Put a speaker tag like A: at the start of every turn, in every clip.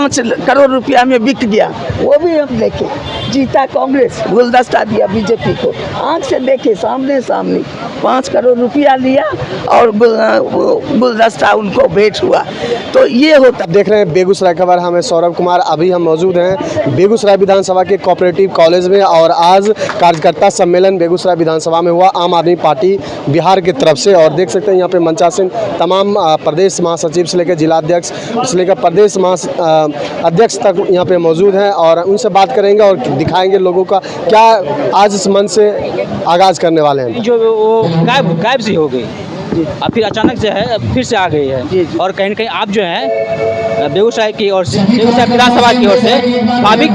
A: 5 करोड़ रुपया में बिक गया, वो भी हम देखे। जीता कांग्रेस, गुलदस्ता दिया बीजेपी को, आँख से देखे सामने सामने 5 करोड़ रुपया लिया और गुलदस्ता उनको भेंट हुआ। तो ये होता।
B: देख रहे हैं बेगूसराय खबर, हम हैं सौरभ कुमार। अभी हम मौजूद हैं बेगूसराय विधानसभा के कोऑपरेटिव कॉलेज में और आज कार्यकर्ता सम्मेलन बेगूसराय विधानसभा में हुआ आम आदमी पार्टी बिहार की तरफ से। और देख सकते हैं यहाँ पे मंचासीन तमाम प्रदेश महासचिव से लेकर जिलाध्यक्ष से लेकर प्रदेश अध्यक्ष तक यहाँ पे मौजूद हैं और उनसे बात करेंगे और दिखाएंगे लोगों का क्या आज इस मंच से आगाज़ करने वाले हैं।
C: जो वो गायब सी हो गई अब फिर अचानक से है, फिर से आ गई है। और कहीं न कहीं आप जो है बेगूसराय की ओर से, बेगूसराय विधानसभा की ओर से भाविक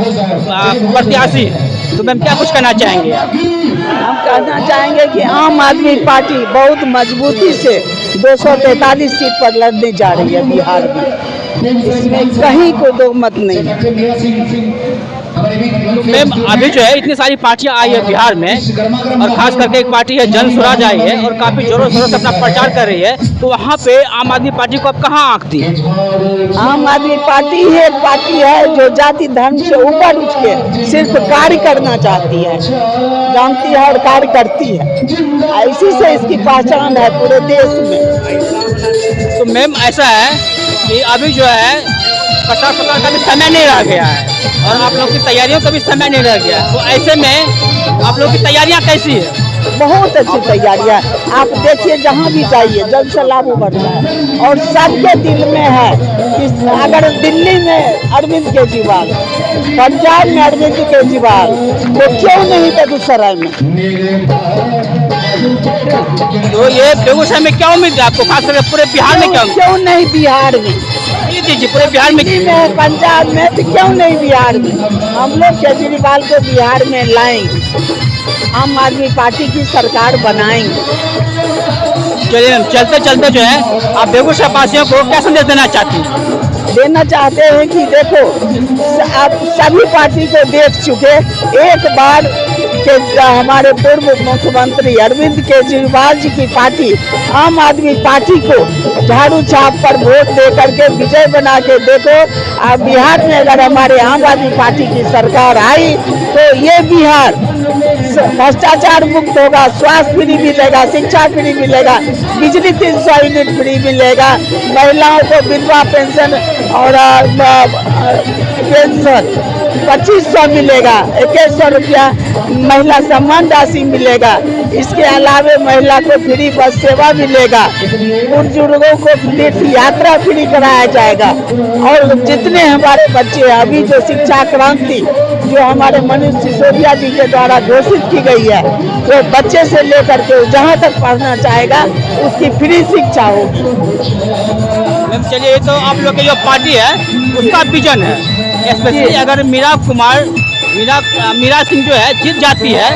C: प्रत्याशी, तो मैम क्या कुछ कहना चाहेंगे आप?
A: हम कहना चाहेंगे कि आम आदमी पार्टी बहुत मजबूती से 243 सीट पर लड़ने जा रही है बिहार में, इसमें कहीं को दो मत नहीं।
C: मैम अभी जो है इतनी सारी पार्टियां आई है बिहार में और खास करके एक पार्टी है जन स्वराज आई है और काफी जोरों शोरों से अपना प्रचार कर रही है, तो वहाँ पे आम आदमी पार्टी को अब कहाँ आंकती है?
A: आम आदमी पार्टी ही एक पार्टी है जो जाति धर्म से ऊपर उठ के सिर्फ कार्य करना चाहती है, जानती है और कार्य करती है। इसी से इसकी पहचान है पूरे देश में।
C: तो मैम ऐसा है कि अभी जो है प्रचार का भी समय नहीं रह गया है और आप लोग की तैयारियों का भी समय नहीं रह गया, तो ऐसे में आप लोग की तैयारियां कैसी है?
A: बहुत अच्छी तैयारियां, आप देखिए जहाँ भी जाइए जन से लाभ बढ़ता है और सबके दिल में है कि अगर दिल्ली में अरविंद केजरीवाल, पंजाब में अरविंद केजरीवाल, तो क्यों नहीं बेगूसराय में?
C: तो ये बेगूसराय में क्या उम्मीद है आपको, खासकर पूरे बिहार में
A: क्यों नहीं बिहार में?
C: जी पूरे बिहार में,
A: पंजाब में, तो क्यों नहीं बिहार में? हम लोग केजरीवाल को बिहार में लाएंगे, आम आदमी पार्टी की सरकार बनाएंगे।
C: चलिए चलते चलते जो है आप बेगूसराय वासियों को क्या संदेश देना चाहती हैं?
A: देना चाहते हैं कि देखो आप सभी पार्टी को देख चुके, एक बार के हमारे पूर्व मुख्यमंत्री अरविंद केजरीवाल जी की पार्टी आम आदमी पार्टी को झाड़ू छाप पर वोट दे करके विजय बना के देखो। अब बिहार में अगर हमारे आम आदमी पार्टी की सरकार आई तो ये बिहार भ्रष्टाचार मुक्त होगा, स्वास्थ्य फ्री मिलेगा, शिक्षा फ्री मिलेगा, बिजली 300 यूनिट फ्री मिलेगा, महिलाओं को विधवा पेंशन और पेंशन 2500 मिलेगा, 2100 रुपया महिला सम्मान राशि मिलेगा। इसके अलावे महिला को फ्री बस सेवा मिलेगा, बुजुर्गों को तीर्थ यात्रा फ्री कराया जाएगा। और जितने हमारे बच्चे अभी जो शिक्षा क्रांति जो हमारे मनीष सिसोदिया जी के द्वारा घोषित की गई है, वो बच्चे से लेकर के जहाँ तक पढ़ना चाहेगा उसकी फ्री शिक्षा होगी।
C: चलिए ये तो आप लोग की जो पार्टी है उसका विजन है, स्पेशली अगर मीरा सिंह जो है जीत जाती है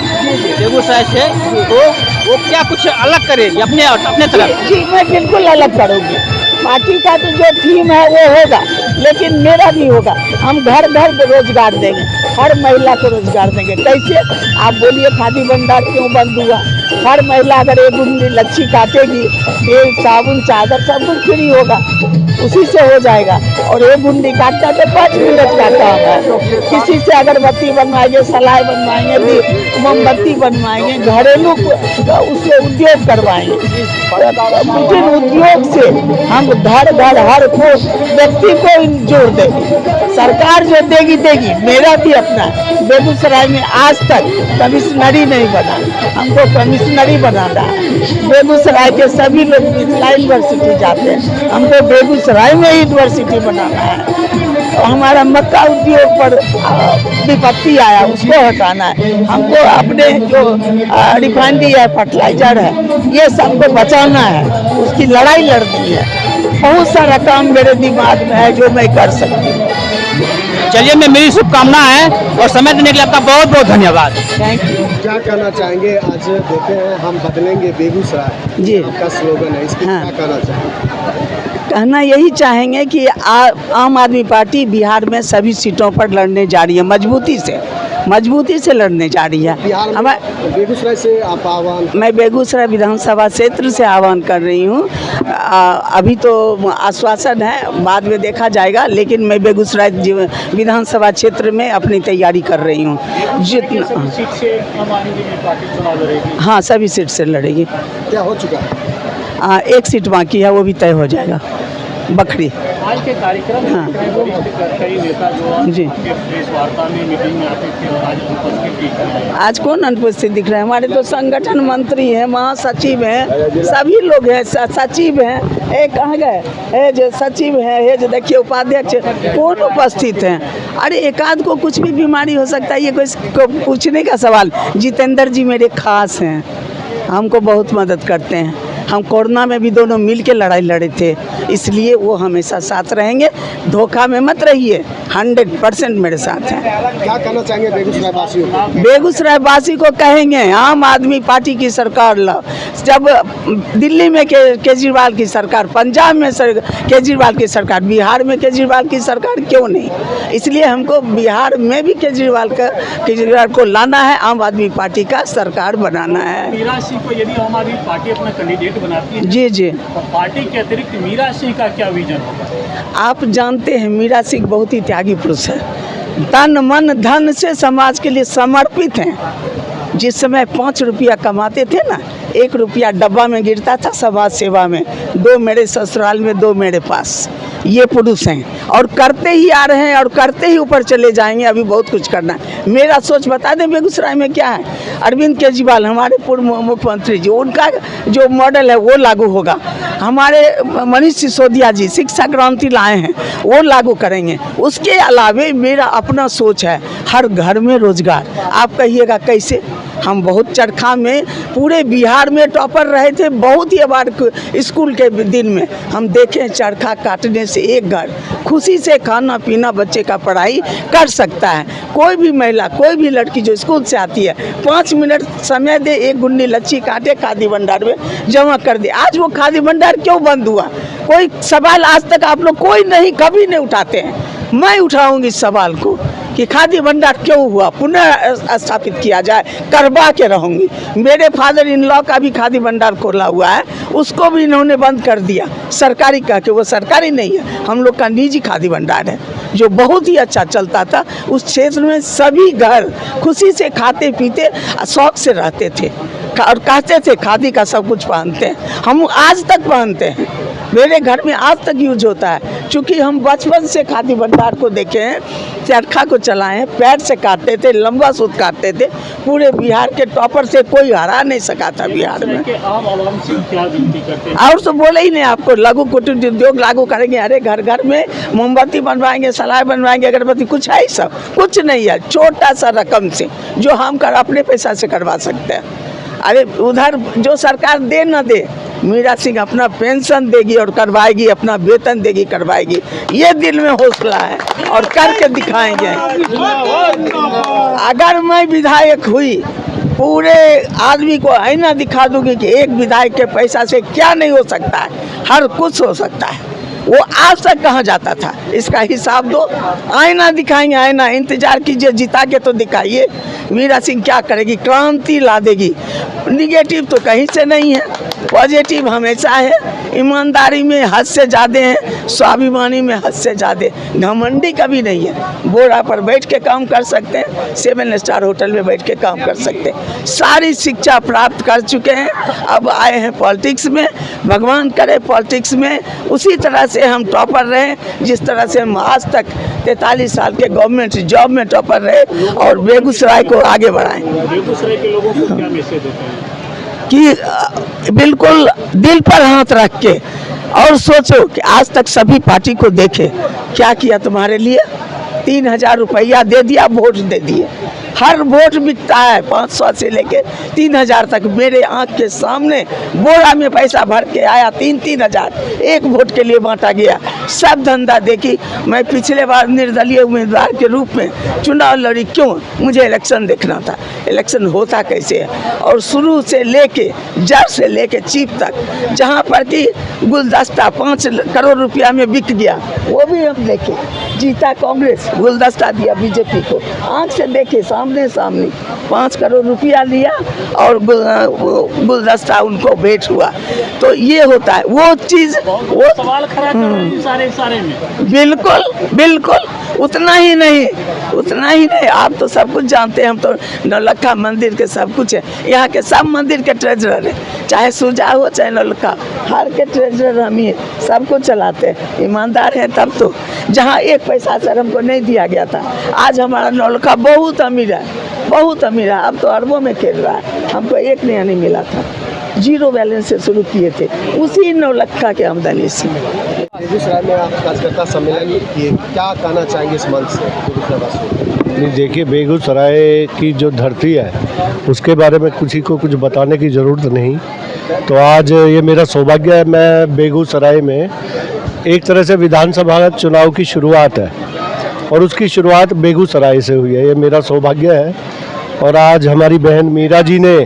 C: बेगूसराय से, तो वो क्या कुछ अलग करेगी अपने तरफ?
A: जी मैं बिल्कुल अलग करूँगी। पार्टी का तो जो थीम है वो होगा, लेकिन मेरा भी होगा। हम घर घर रोजगार देंगे, हर महिला को रोजगार देंगे। कैसे आप बोलिए, खादी भंडार क्यों बंद हुआ? हर महिला अगर एक बुंदी लच्छी काटेगी, तेल साबुन चादर सब कुछ फ्री होगा, उसी से हो जाएगा। और एक बुंदी काटता तो 5 मिनट का काम है। किसी से अगरबत्ती बनवाएंगे, सलाई बनवाएंगे, मोमबत्ती बनवाएंगे, घरेलू उससे उद्योग करवाएंगे। विभिन्न उद्योग से हम घर घर हर को व्यक्ति को जोड़ देंगे। सरकार जो देगी देगी, मेरा भी अपना बेगूसराय में आज तक कमिश्नरी नहीं बना, हमको कमिश्नरी बनाना है। बेगूसराय के सभी लोग मिथिला यूनिवर्सिटी जाते हैं, हमको बेगूसराय में यूनिवर्सिटी बनाना है। तो हमारा मक्का उद्योग पर विपत्ति आया, उसको हटाना है। हमको अपने जो रिफाइनरी है, फर्टिलाइजर है, ये सबको बचाना है, उसकी लड़ाई लड़नी है। बहुत सारा काम मेरे दिमाग में है जो मैं कर सकती हूँ।
C: चलिए मैं मेरी शुभकामना है और समय देने के लिए आपका बहुत बहुत धन्यवाद।
A: Thank you.
B: क्या कहना चाहेंगे? आज देखे हैं हम बदलेंगे बेगूसराय
A: जी
B: का स्लोगन है, इसके
A: हाँ।
B: क्या कहना चाहेंगे?
A: कहना यही चाहेंगे कि आम आदमी पार्टी बिहार में सभी सीटों पर लड़ने जा रही है मजबूती से। मजबूती से लड़ने जा रही है।
B: बिहार
A: हमें
B: में बेगूसराय से आप आह्वान
A: मैं बेगूसराय विधानसभा क्षेत्र से आह्वान कर रही हूँ। अभी तो आश्वासन है, बाद में देखा जाएगा, लेकिन मैं बेगूसराय विधानसभा क्षेत्र में अपनी तैयारी कर रही हूँ। जितना
D: सीट से आम आदमी पार्टी चुनाव लड़ेगी।
A: हाँ, सभी सीट से लड़ेगी।
B: क्या हो चुका है?
A: एक सीट बाकी है, वो भी तय हो जाएगा, बखरी।
D: आज के कार्यक्रम में
A: हाँ।
D: कई नेता जो
A: जी।
D: आपके प्रेस वार्ता में मीटिंग में आते थे और आज उपस्थित दिख रहे हैं।
A: आज कौन अनुपस्थित दिख रहे हैं? हमारे तो संगठन मंत्री हैं, महासचिव हैं, सभी लोग हैं, सचिव हैं। ये कहाँ गए? ये जो सचिव है, ये जो देखिए उपाध्यक्ष, कौन उपस्थित हैं? अरे एकाध को कुछ भी बीमारी हो सकता है, ये कोई पूछने का सवाल। जितेंद्र जी मेरे खास हैं, हमको बहुत मदद करते हैं। हम कोरोना में भी दोनों मिल के लड़ाई लड़े थे, इसलिए वो हमेशा साथ रहेंगे। धोखा में मत रहिए, 100% मेरे साथ हैं।
B: क्या कहना चाहेंगे बेगूसराय वासियों को?
A: बेगूसराय वासी को कहेंगे आम आदमी पार्टी की सरकार लाओ। जब दिल्ली में केजरीवाल की सरकार, पंजाब में केजरीवाल की सरकार, बिहार में केजरीवाल की सरकार क्यों नहीं? इसलिए हमको बिहार में भी केजरीवाल को लाना है, आम आदमी पार्टी का सरकार बनाना है।
D: मीरा सिंह को यदि आम आदमी पार्टी अपना कैंडिडेट बनाती है
A: जी जी।
D: तो पार्टी के अतिरिक्त मीरा सिंह का क्या विजन होगा?
A: आप जानते हैं मीरा सिंह बहुत ही त्यागी पुरुष है, तन मन धन से समाज के लिए समर्पित हैं। जिस समय 5 रुपया कमाते थे ना, 1 रुपया डब्बा में गिरता था समाज सेवा में, 2 मेरे ससुराल में, 2 मेरे पास। ये पुरुष हैं और करते ही आ रहे हैं और करते ही ऊपर चले जाएंगे। अभी बहुत कुछ करना है। मेरा सोच बता दें बेगूसराय में क्या है। अरविंद केजरीवाल हमारे पूर्व मुख्यमंत्री जी, उनका जो मॉडल है वो लागू होगा। हमारे मनीष सिसोदिया जी शिक्षा क्रांति लाए हैं, वो लागू करेंगे। उसके अलावे मेरा अपना सोच है, हर घर में रोजगार। आप कहिएगा कैसे? हम बहुत चरखा में पूरे बिहार में टॉपर रहे थे, बहुत ही बार स्कूल के दिन में हम देखें चरखा काटने से एक घर खुशी से खाना पीना बच्चे का पढ़ाई कर सकता है। कोई भी महिला, कोई भी लड़की जो स्कूल से आती है, 5 मिनट समय दे, 1 गुन्नी लच्छी काटे, खादी भंडार में जमा कर दे। आज वो खादी भंडार क्यों बंद हुआ? कोई सवाल आज तक आप लोग कोई नहीं, कभी नहीं उठाते हैं। मैं उठाऊंगी इस सवाल को कि खादी भंडार क्यों हुआ, पुनः स्थापित किया जाए, करवा के रहूँगी। मेरे फादर इन लॉ का भी खादी भंडार खोला हुआ है, उसको भी इन्होंने बंद कर दिया सरकारी कह के। वो सरकारी नहीं है, हम लोग का निजी खादी भंडार है जो बहुत ही अच्छा चलता था। उस क्षेत्र में सभी घर खुशी से खाते पीते शौक से रहते थे और कहते थे खादी का सब कुछ पहनते हैं। हम आज तक पहनते हैं, मेरे घर में आज तक यूज होता है। चूँकि हम बचपन से खादी भंडार को देखे हैं, चरखा को चलाए हैं, पैर से काटते थे, लंबा सूत काटते थे। पूरे बिहार के टॉपर से कोई हरा नहीं सका था बिहार में।
D: आम आवाम से क्या विनती करते हैं?
A: और तो बोले ही नहीं, आपको लघु कुटीर उद्योग लागू करेंगे। अरे घर घर में मोमबत्ती बनवाएंगे, सलाई बनवाएंगे, अगरबत्ती, कुछ है ही सब कुछ नहीं है। छोटा सा रकम से जो हम अपने पैसा से करवा सकते हैं। अरे उधर जो सरकार दे न दे, मीरा सिंह अपना पेंशन देगी और करवाएगी, अपना वेतन देगी, करवाएगी। ये दिल में हौसला है और करके दिखाएंगे। अगर मैं विधायक हुई, पूरे आदमी को आईना दिखा दूंगी कि एक विधायक के पैसा से क्या नहीं हो सकता है, हर कुछ हो सकता है। वो आज तक कहाँ जाता था, इसका हिसाब दो। आईना दिखाएंगे, आईना। इंतजार कीजिए, जिता के तो दिखाइए। मीरा सिंह क्या करेगी? क्रांति ला देगी। निगेटिव तो कहीं से नहीं है, पॉजिटिव हमेशा है। ईमानदारी में हद से ज़्यादा है, स्वाभिमानी में हद से ज़्यादा, घमंडी कभी नहीं है। बोरा पर बैठ के काम कर सकते हैं, 7 स्टार होटल में बैठ के काम कर सकते हैं। सारी शिक्षा प्राप्त कर चुके हैं, अब आए हैं पॉलिटिक्स में। भगवान करे पॉलिटिक्स में उसी तरह से हम टॉपर रहे जिस तरह से हम आज तक 43 साल के गवर्नमेंट जॉब में टॉपर रहे और बेगूसराय को आगे बढ़ाएं।
D: बेगूसराय के लोगों को क्या मैसेज देते हैं?
A: कि बिल्कुल दिल पर हाथ रख के और सोचो कि आज तक सभी पार्टी को देखे, क्या किया तुम्हारे लिए? 3000 रुपया दे दिया, वोट दे दिए। हर वोट बिकता है, 500 से लेके 3000 तक। मेरे आंख के सामने बोरा में पैसा भर के आया, 3-3 एक वोट के लिए बांटा गया। सब धंधा देखी। मैं पिछले बार निर्दलीय उम्मीदवार के रूप में चुनाव लड़ी, क्यों? मुझे इलेक्शन देखना था, इलेक्शन होता कैसे है। और शुरू से लेके जड़ से लेके चीफ तक, जहाँ पर कि गुलदस्ता 5 करोड़ रुपया में बिक गया, वो भी हम देखे। जीता कांग्रेस, गुलदस्ता दिया बीजेपी को। आँख से देखे, सामने सामने 5 करोड़ रुपया लिया और गुलदस्ता उनको भेंट हुआ। तो ये होता है वो चीज़, वो
D: सवाल खड़ा कर रहे हैं सारे में।
A: बिल्कुल बिल्कुल, उतना ही नहीं, उतना ही नहीं। आप तो सब कुछ जानते हैं, हम तो नौलक्खा मंदिर के सब कुछ है, यहाँ के सब मंदिर के ट्रेजरर है, चाहे सुजा हो चाहे नौलक्खा, हर के ट्रेजरर हम ही सब कुछ चलाते हैं, ईमानदार हैं। तब तो जहाँ 1 पैसा सर हमको नहीं दिया गया था, आज हमारा नौलक्खा बहुत अमीर है, बहुत अमीर है। अब तो अरबों में खेल रहा है, हमको 1 नया नहीं मिला था, 0 बैलेंस से शुरू किए थे, उसी नौलक्खा के आमदनी से।
B: बेगूसराय में आप कार्यकर्ता सम्मेलन किए, क्या कहना चाहेंगे इस मंच से बेगूसराय?
E: नहीं, देखिए, बेगूसराय की जो धरती है उसके बारे में किसी को कुछ बताने की ज़रूरत नहीं। तो आज ये मेरा सौभाग्य है, मैं बेगूसराय में एक तरह से विधानसभा चुनाव की शुरुआत है और उसकी शुरुआत बेगूसराय से हुई है, ये मेरा सौभाग्य है। और आज हमारी बहन मीरा जी ने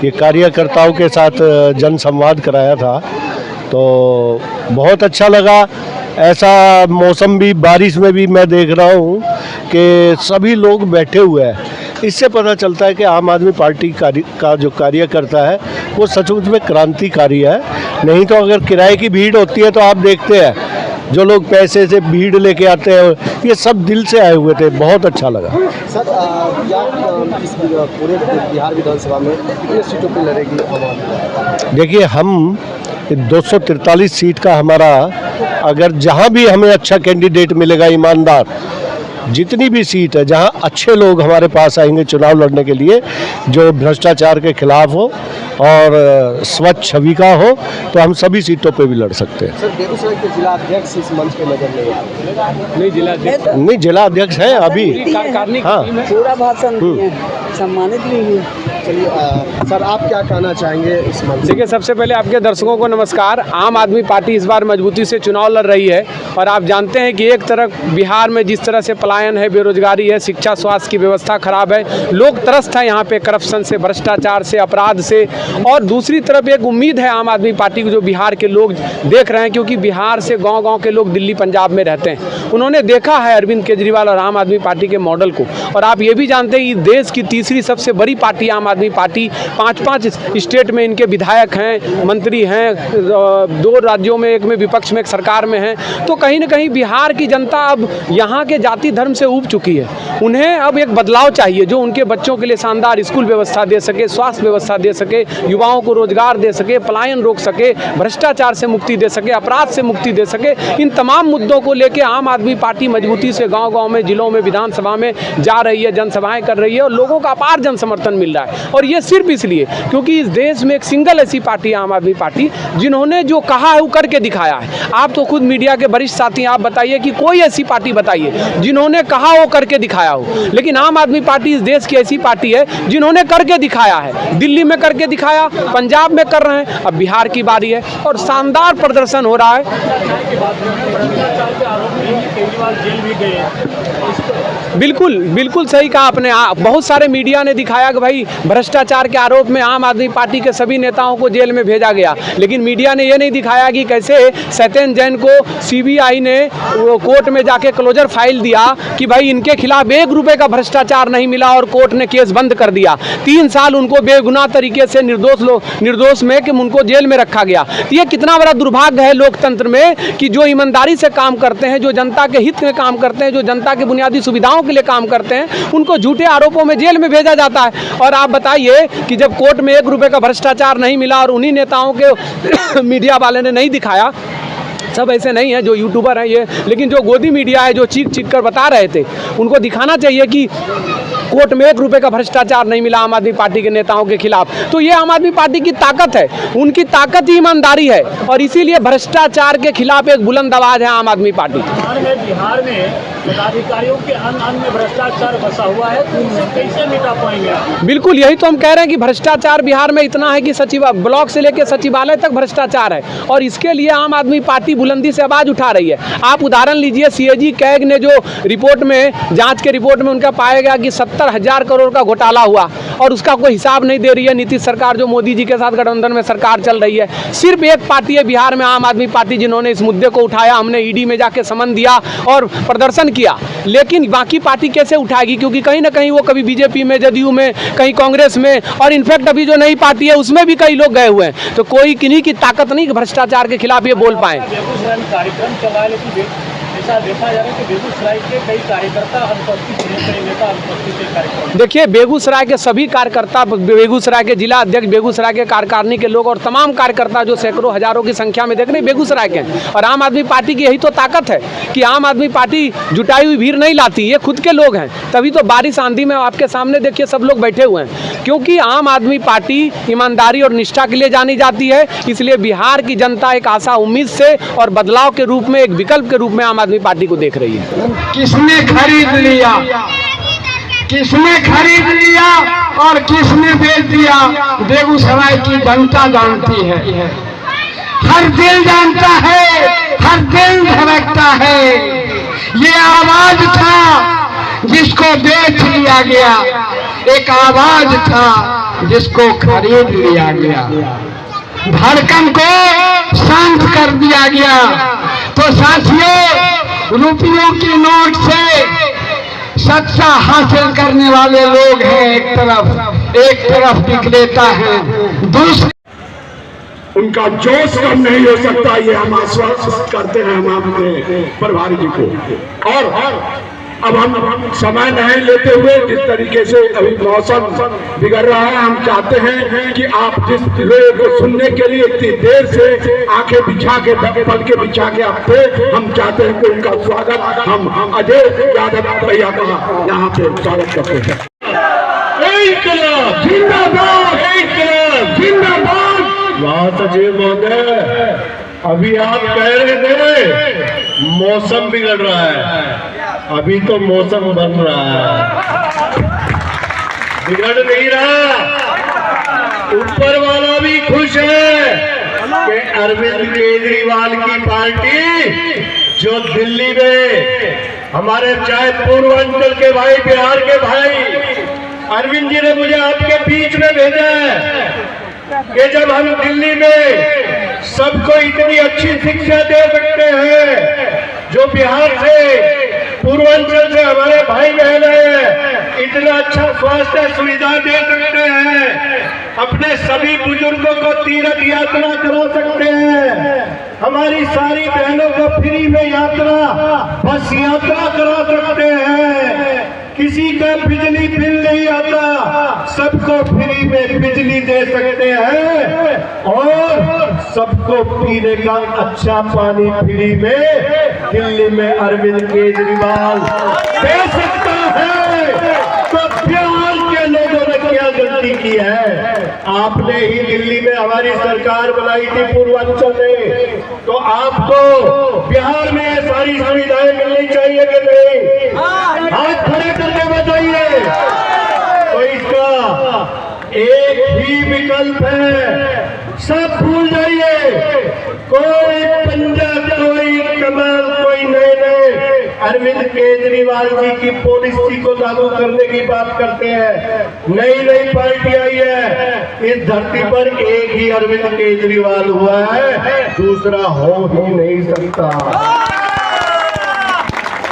E: ये कार्यकर्ताओं के साथ जनसंवाद कराया था, तो बहुत अच्छा लगा। ऐसा मौसम भी, बारिश में भी मैं देख रहा हूँ कि सभी लोग बैठे हुए हैं। इससे पता चलता है कि आम आदमी पार्टी का जो कार्यकर्ता है वो सचमुच में क्रांतिकारी है। नहीं तो अगर किराए की भीड़ होती है तो आप देखते हैं जो लोग पैसे से भीड़ लेके आते हैं, ये सब दिल से आए हुए थे, बहुत अच्छा लगा।
B: सर, क्या इस पूरे बिहार विधानसभा में कितने सीटों पर लड़ेगी आम आदमी?
E: देखिए, हम 243 सीट का हमारा, अगर जहाँ भी हमें अच्छा कैंडिडेट मिलेगा, ईमानदार, जितनी भी सीट है जहाँ अच्छे लोग हमारे पास आएंगे चुनाव लड़ने के लिए, जो भ्रष्टाचार के खिलाफ हो और स्वच्छ छवि का हो, तो हम सभी सीटों पे भी लड़ सकते हैं।
B: सर, बेगूसराय के जिला अध्यक्ष इस मंच पे नजर नहीं आ रहे?
E: नहीं, जिला अध्यक्ष हैं अभी। हाँ,
A: पूरा भाषण दिए, सम्मानित भी हुए।
B: चलिए, सर आप क्या कहना चाहेंगे इस मंच से?
F: देखिए, सबसे पहले आपके दर्शकों को नमस्कार। आम आदमी पार्टी इस बार मजबूती से चुनाव लड़ रही है और आप जानते हैं कि एक तरफ बिहार में जिस तरह से पलायन है, बेरोजगारी है, शिक्षा स्वास्थ्य की व्यवस्था खराब है, लोग त्रस्त है यहाँ पे करप्शन से, भ्रष्टाचार से, अपराध से। और दूसरी तरफ एक उम्मीद है आम आदमी पार्टी को, जो बिहार के लोग देख रहे हैं, क्योंकि बिहार से गाँव-गाँव के लोग दिल्ली पंजाब में रहते हैं, उन्होंने देखा है अरविंद केजरीवाल और आम आदमी पार्टी के मॉडल को। और आप ये भी जानते हैं कि देश की तीसरी सबसे बड़ी पार्टी आम आदमी पार्टी, 5 स्टेट में इनके विधायक हैं, मंत्री हैं, 2 राज्यों में, एक में विपक्ष में, एक सरकार में हैं। तो कहीं ना कहीं बिहार की जनता अब यहाँ के जाति धर्म से ऊब चुकी है। उन्हें अब एक बदलाव चाहिए जो उनके बच्चों के लिए शानदार स्कूल व्यवस्था दे सके, स्वास्थ्य व्यवस्था दे सके, युवाओं को रोजगार दे सके, पलायन रोक सके, भ्रष्टाचार से मुक्ति दे सके, अपराध से मुक्ति दे सके। इन तमाम मुद्दों को लेकर आम आदमी पार्टी मजबूती से गाँव-गाँव में, जिलों में, विधानसभा में जा रही है, जनसभाएं कर रही है और लोगों का अपार जन समर्थन मिल रहा है। और ये सिर्फ इसलिए क्योंकि इस देश में एक सिंगल ऐसी पार्टी है आम आदमी पार्टी, जिन्होंने जो कहा है वो करके दिखाया है। आप तो खुद मीडिया के वरिष्ठ साथी, आप बताइए कि कोई ऐसी पार्टी बताइए जिन्होंने कहा वो करके दिखाया हो। लेकिन आम आदमी पार्टी इस देश की ऐसी पार्टी है जिन्होंने करके दिखाया है। दिल्ली में करके दिखाया, पंजाब में कर रहे हैं, अब बिहार की बारी है और शानदार प्रदर्शन हो रहा है। बिल्कुल बिल्कुल सही कहा आपने। बहुत सारे मीडिया ने दिखाया कि भाई भ्रष्टाचार के आरोप में आम आदमी पार्टी के सभी नेताओं को जेल में भेजा गया, लेकिन मीडिया ने ये नहीं दिखाया कि कैसे सत्येंद्र जैन को सीबीआई ने कोर्ट में जाके क्लोजर फाइल दिया कि भाई इनके खिलाफ 1 रुपए का भ्रष्टाचार नहीं मिला और कोर्ट ने केस बंद कर दिया। 3 साल उनको बेगुनाह तरीके से निर्दोष में कि उनको जेल में रखा गया। ये कितना बड़ा दुर्भाग्य है लोकतंत्र में कि जो ईमानदारी से काम करते हैं, जो जनता के हित में काम करते हैं, जो जनता की बुनियादी सुविधाओं के लिए काम करते हैं, उनको झूठे आरोपों में जेल में भेजा जाता है। और आप बताइए कि जब कोर्ट में 1 रुपए का भ्रष्टाचार नहीं मिला और उन्हीं नेताओं के मीडिया वाले ने नहीं दिखाया, सब ऐसे नहीं है जो यूट्यूबर हैं ये, लेकिन जो गोदी मीडिया है जो चीख चीख कर बता रहे थे, उनको दिखाना चाहिए कि कोर्ट में 1 रुपए का भ्रष्टाचार नहीं मिला आम आदमी पार्टी के नेताओं के खिलाफ। तो ये आम आदमी पार्टी की ताकत है, उनकी ताकत ही ईमानदारी है और इसीलिए भ्रष्टाचार के खिलाफ एक बुलंद आवाज है आम आदमी पार्टी।
D: बिहार में पदाधिकारियों के अन्न में भ्रष्टाचार बसा हुआ है, तो इसे कैसे मिटा पाएंगे आप?
F: बिल्कुल, यही तो हम कह रहे हैं कि भ्रष्टाचार बिहार में इतना है कि ब्लॉक से लेकर सचिवालय तक भ्रष्टाचार है और इसके लिए आम आदमी पार्टी बुलंदी से आवाज़ उठा रही है। आप उदाहरण लीजिए, CAG कैग ने जो रिपोर्ट में, जांच के रिपोर्ट में उनका पाया गया कि 70,000 करोड़ का घोटाला हुआ और उसका कोई हिसाब नहीं दे रही है नीतीश सरकार, जो मोदी जी के साथ गठबंधन में सरकार चल रही है। सिर्फ एक पार्टी है बिहार में, आम आदमी पार्टी, जिन्होंने इस मुद्दे को उठाया। हमने ED में जाके समन दिया और प्रदर्शन किया, लेकिन बाकी पार्टी कैसे उठाएगी? क्योंकि कहीं ना कहीं वो कभी BJP में, JDU में, कहीं कांग्रेस में, और इनफैक्ट अभी जो नई पार्टी है उसमें भी कई लोग गए हुए हैं। तो कोई किन्हीं की ताकत नहीं कि भ्रष्टाचार के खिलाफ ये बोल पाए।
D: बेगूसराय में कार्यक्रम चला है, लेकिन ऐसा देखा जा रहा है कि बेगूसराय के कई कार्यकर्ता अनुपस्थित हैं, कई नेता अनुपस्थित हैं कार्यक्रम।
F: देखिए, बेगूसराय के सभी कार्यकर्ता, बेगूसराय के जिला अध्यक्ष, बेगूसराय के कार्यकारिणी के लोग और तमाम कार्यकर्ता जो सैकड़ों हजारों की संख्या में देख रहे हैं, बेगूसराय के हैं। और आम आदमी पार्टी की यही तो ताकत है कि आम आदमी पार्टी जुटाई हुई भीड़ नहीं लाती, ये खुद के लोग हैं। तभी तो बारिश आंधी में आपके सामने देखिए सब लोग बैठे हुए हैं, क्योंकि आम आदमी पार्टी ईमानदारी और निष्ठा के लिए जानी जाती है। इसलिए बिहार की जनता एक आशा उम्मीद से और बदलाव के रूप में, एक विकल्प के रूप में आम आदमी पार्टी को देख रही है।
G: किसने खरीद लिया, किसने खरीद लिया और किसने बेच दिया, बेगूसराय की जनता जानती है। हर दिल जानता है, हर दिल धड़कता है। ये आवाज था जिसको बेच लिया गया, एक आवाज था जिसको खरीद लिया गया। धड़कन को शांत कर दिया गया। तो साथियों, रुपयों की नोट से सत्ता हासिल करने वाले लोग हैं एक तरफ विक्रेता है, दूसरे
H: उनका जोश कम नहीं हो सकता, ये हम आश्वस्त करते हैं हम अपने प्रभारी जी को। और अब हम समय नहीं लेते हुए, जिस तरीके से अभी मौसम बिगड़ रहा है, हम चाहते हैं कि आप जिस लोगों को सुनने के लिए इतनी देर से आंखें बिछा के, पल के बिछा के आप थे, हम चाहते हैं कि उनका स्वागत हम अजय यादव भैया का यहाँ पे स्वागत करते हैं। जिंदाबाद, जिंदाबाद।
E: बात अजय महोदय, अभी आप कह रहे थे मौसम बिगड़ रहा है, अभी तो मौसम बन रहा है, बिगड़ नहीं रहा। ऊपर वाला भी खुश है कि अरविंद केजरीवाल की पार्टी जो दिल्ली में हमारे, चाहे पूर्वांचल के भाई, बिहार के भाई, अरविंद जी ने मुझे आपके बीच में भेजा है कि जब हम दिल्ली में सबको इतनी अच्छी शिक्षा दे सकते हैं, जो बिहार से, पूर्वांचल से हमारे भाई बहन हैं, इतना अच्छा स्वास्थ्य सुविधा दे सकते हैं, अपने सभी बुजुर्गों को तीर्थ यात्रा करा सकते हैं, हमारी सारी बहनों को फ्री में यात्रा, बस यात्रा करा सकते हैं, किसी का बिजली बिल नहीं आता, सबको फ्री में बिजली दे सकते हैं, और सबको पीने का अच्छा पानी फ्री में दिल्ली में अरविंद केजरीवाल दे सकता है। तो बिहार के लोगों ने क्या गलती की है? आपने ही दिल्ली में हमारी सरकार बनाई थी पूर्वांचल में, तो आपको बिहार में सारी सुविधाएं मिलनी चाहिए कि नहीं? हाथ खड़े करके बताइए। तो इसका एक ही विकल्प है, सब भूल जाइए। कोई पंजा, कोई कमल, कोई नए अरविंद केजरीवाल जी की पॉलिसी को लागू करने की बात करते हैं। नई नई पार्टी आई है इस धरती पर, एक ही अरविंद केजरीवाल हुआ है, दूसरा हो ही नहीं सकता।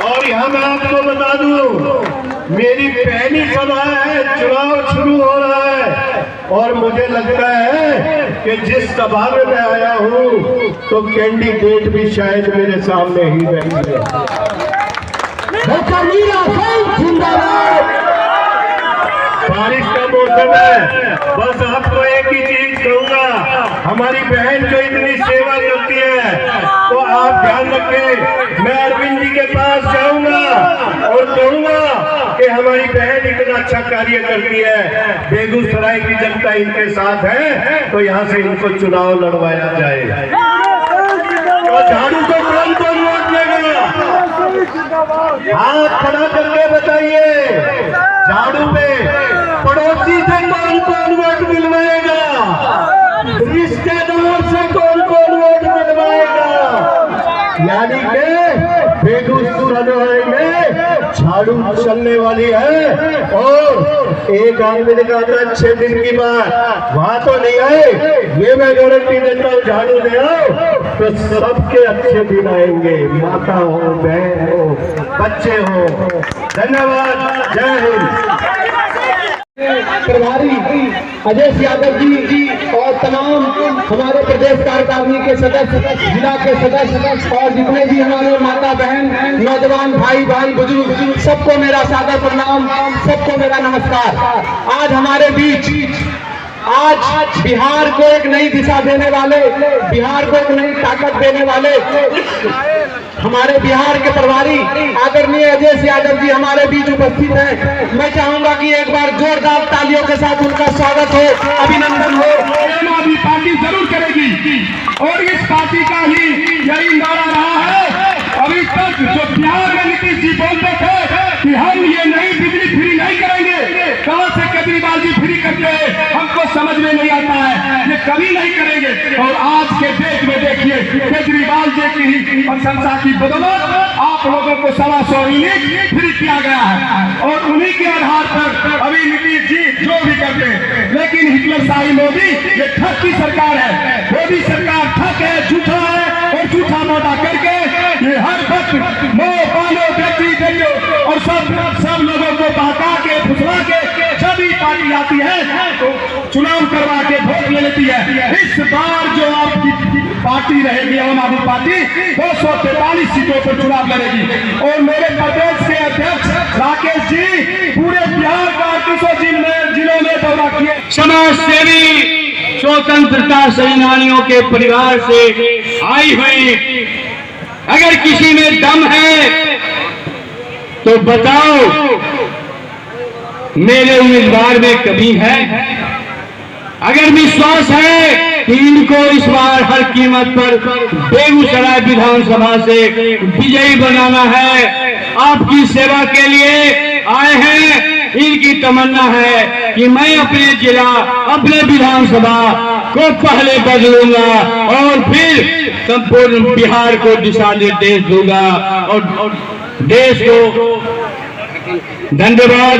E: और यहाँ मैं आपको बता दूं, मेरी पहली सभा है, चुनाव शुरू हो रहा है, और मुझे लगता है कि जिस सभा में मैं आया हूँ तो कैंडिडेट भी शायद मेरे सामने ही बैठे हैं। बारिश का मौसम है, बस आपको एक ही चीज कहूँगा, हमारी बहन जो इतनी सेवा करती है, तो आप ध्यान रखें, मैं अरविंद जी के पास जाऊंगा और कहूंगा कि हमारी बहन इतना अच्छा कार्य करती है, बेगूसराय की जनता इनके साथ है, तो यहाँ से इनको चुनाव लड़वाया जाए। और झाड़ू को कौन कौन वोट देगा? हाथ खड़ा करके बताइए। झाड़ू में पड़ोसी से कौन कौन वोट मिलवाएगा? रिश्तेदार से कौन कौन वोट मिलवाएगा? यानी कि बेगूसराय में झाड़ू चलने वाली है। और एक आदमी ने कहा था 6 दिन की बात, वहां तो नहीं आए, ये मैं गारंटी देता हूँ, झाड़ू ले आओ तो सबके अच्छे दिन आएंगे, माता हो, बहन हो, बच्चे हो। धन्यवाद, जय हिंद।
G: प्रभारी अजय यादव जी और तमाम हमारे प्रदेश कार्यकारिणी के सदस्य, जिला के सदस्य और जितने भी हमारे माता बहन, नौजवान भाई बुजुर्ग, सबको मेरा सादर प्रणाम, सबको मेरा नमस्कार। आज हमारे बीच, आज बिहार को एक नई दिशा देने वाले, बिहार को एक नई ताकत देने वाले हमारे बिहार के प्रभारी आदरणीय अजय यादव जी हमारे बीच उपस्थित हैं। मैं चाहूंगा कि एक बार जोरदार तालियों के साथ उनका स्वागत हो, अभिनंदन हो।
H: आम आदमी पार्टी जरूर करेगी और इस पार्टी का ही यही नारा रहा है। अभी तक जो बिहार में नीतीश जी बोलते थे कि हम ये नई बिजली फ्री नहीं करेंगे, कहां से केजरीवाल जी फ्री करते हैं हमको समझ में नहीं आता है, ये कभी नहीं करेंगे। और आज के डेट में देखिए केजरीवाल जी की ही प्रशंसा की बदौलत आप लोगों को 125 यूनिट फ्री किया गया है और उन्हीं के आधार पर अभी नीतीश जी जो भी करते हैं। लेकिन हिटलरशाही मोदी ये ठग की सरकार है, मोदी सरकार ठग है, झूठा है और झूठा वादा करके ये हर वक्त मोह पालो बेटी देखो और सब लोगों को बहका के फुसला के जब भी पार्टी आती है तो चुनाव करवा के वोट ले लेती है। इस बार जो आपकी पार्टी रहेगी आम आदमी पार्टी 243 सीटों पर चुनाव लड़ेगी और मेरे प्रदेश के अध्यक्ष राकेश जी पूरे बिहार का 300 जिलों में दौरा किए।
G: समाज सेवी स्वतंत्रता सेनानियों के परिवार से आई हुई, अगर किसी में दम है तो बताओ मेरे उम्मीदवार में कमी है। अगर विश्वास है कि इनको इस बार हर कीमत पर बेगूसराय विधानसभा से विजयी बनाना है, आपकी सेवा के लिए आए हैं। इनकी तमन्ना है कि मैं अपने जिला, अपने विधानसभा को पहले बदलूंगा और फिर संपूर्ण बिहार को दिशा निर्देश दूंगा और देश को धन्यवाद।